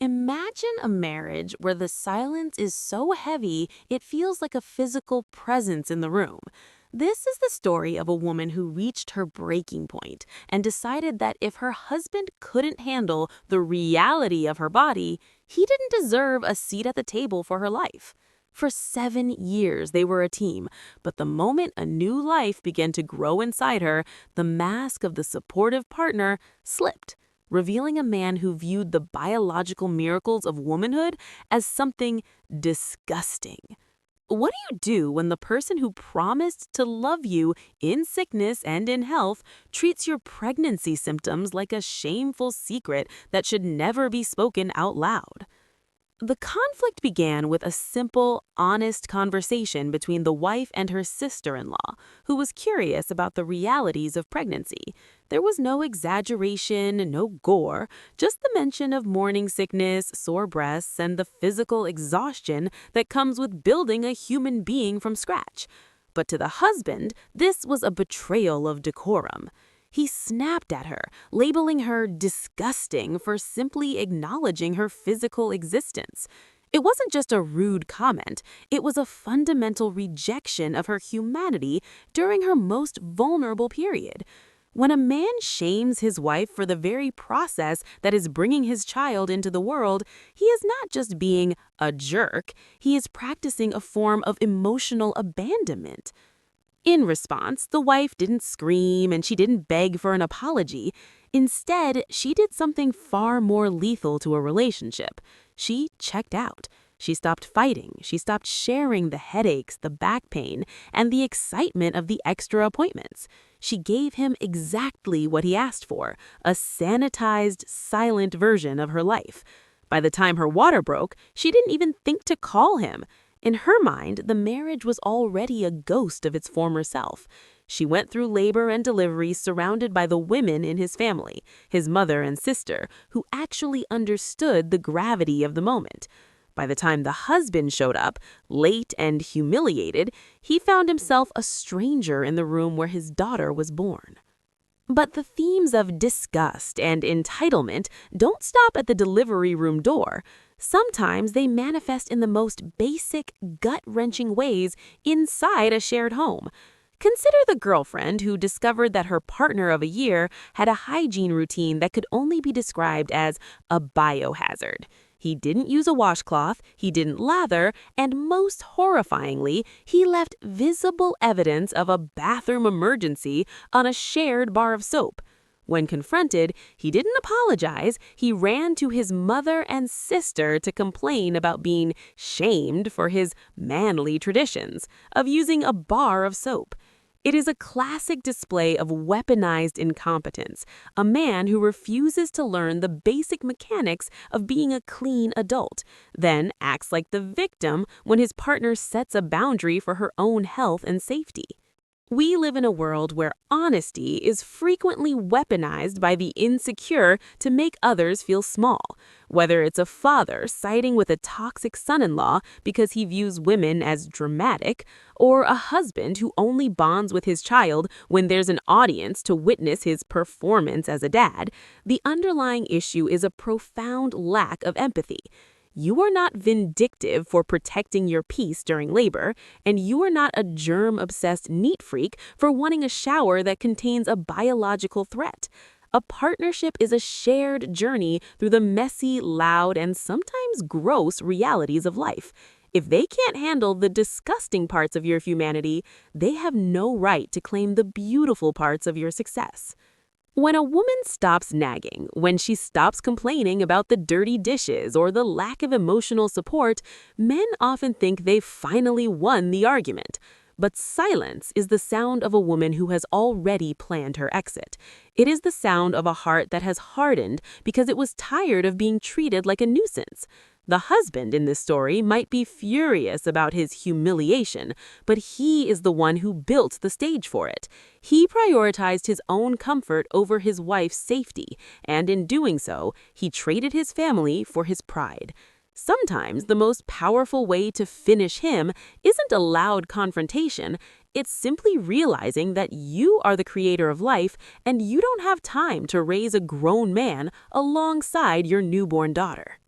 Imagine a marriage where the silence is so heavy it feels like a physical presence in the room. This is the story of a woman who reached her breaking point and decided that if her husband couldn't handle the reality of her body, he didn't deserve a seat at the table for her life. For 7 years, they were a team, but the moment a new life began to grow inside her, the mask of the supportive partner slipped, revealing a man who viewed the biological miracles of womanhood as something disgusting. What do you do when the person who promised to love you in sickness and in health treats your pregnancy symptoms like a shameful secret that should never be spoken out loud? The conflict began with a simple, honest conversation between the wife and her sister-in-law, who was curious about the realities of pregnancy. There was no exaggeration, no gore, just the mention of morning sickness, sore breasts, and the physical exhaustion that comes with building a human being from scratch. But to the husband, this was a betrayal of decorum. He snapped at her, labeling her disgusting for simply acknowledging her physical existence. It wasn't just a rude comment, it was a fundamental rejection of her humanity during her most vulnerable period. When a man shames his wife for the very process that is bringing his child into the world, he is not just being a jerk, he is practicing a form of emotional abandonment. In response, the wife didn't scream and she didn't beg for an apology. Instead, she did something far more lethal to a relationship. She checked out. She stopped fighting. She stopped sharing the headaches, the back pain, and the excitement of the extra appointments. She gave him exactly what he asked for, a sanitized, silent version of her life. By the time her water broke, she didn't even think to call him. In her mind, the marriage was already a ghost of its former self. She went through labor and delivery surrounded by the women in his family, his mother and sister, who actually understood the gravity of the moment. By the time the husband showed up, late and humiliated, he found himself a stranger in the room where his daughter was born. But the themes of disgust and entitlement don't stop at the delivery room door. Sometimes they manifest in the most basic, gut-wrenching ways inside a shared home. Consider the girlfriend who discovered that her partner of a year had a hygiene routine that could only be described as a biohazard. He didn't use a washcloth, he didn't lather, and most horrifyingly, he left visible evidence of a bathroom emergency on a shared bar of soap. When confronted, he didn't apologize, he ran to his mother and sister to complain about being shamed for his manly traditions of using a bar of soap. It is a classic display of weaponized incompetence, a man who refuses to learn the basic mechanics of being a clean adult, then acts like the victim when his partner sets a boundary for her own health and safety. We live in a world where honesty is frequently weaponized by the insecure to make others feel small. Whether it's a father siding with a toxic son-in-law because he views women as dramatic, or a husband who only bonds with his child when there's an audience to witness his performance as a dad, the underlying issue is a profound lack of empathy. You are not vindictive for protecting your peace during labor, and you are not a germ-obsessed neat freak for wanting a shower that contains a biological threat. A partnership is a shared journey through the messy, loud, and sometimes gross realities of life. If they can't handle the disgusting parts of your humanity, they have no right to claim the beautiful parts of your success. When a woman stops nagging, when she stops complaining about the dirty dishes or the lack of emotional support, men often think they've finally won the argument. But silence is the sound of a woman who has already planned her exit. It is the sound of a heart that has hardened because it was tired of being treated like a nuisance. The husband in this story might be furious about his humiliation, but he is the one who built the stage for it. He prioritized his own comfort over his wife's safety, and in doing so, he traded his family for his pride. Sometimes the most powerful way to finish him isn't a loud confrontation, it's simply realizing that you are the creator of life and you don't have time to raise a grown man alongside your newborn daughter.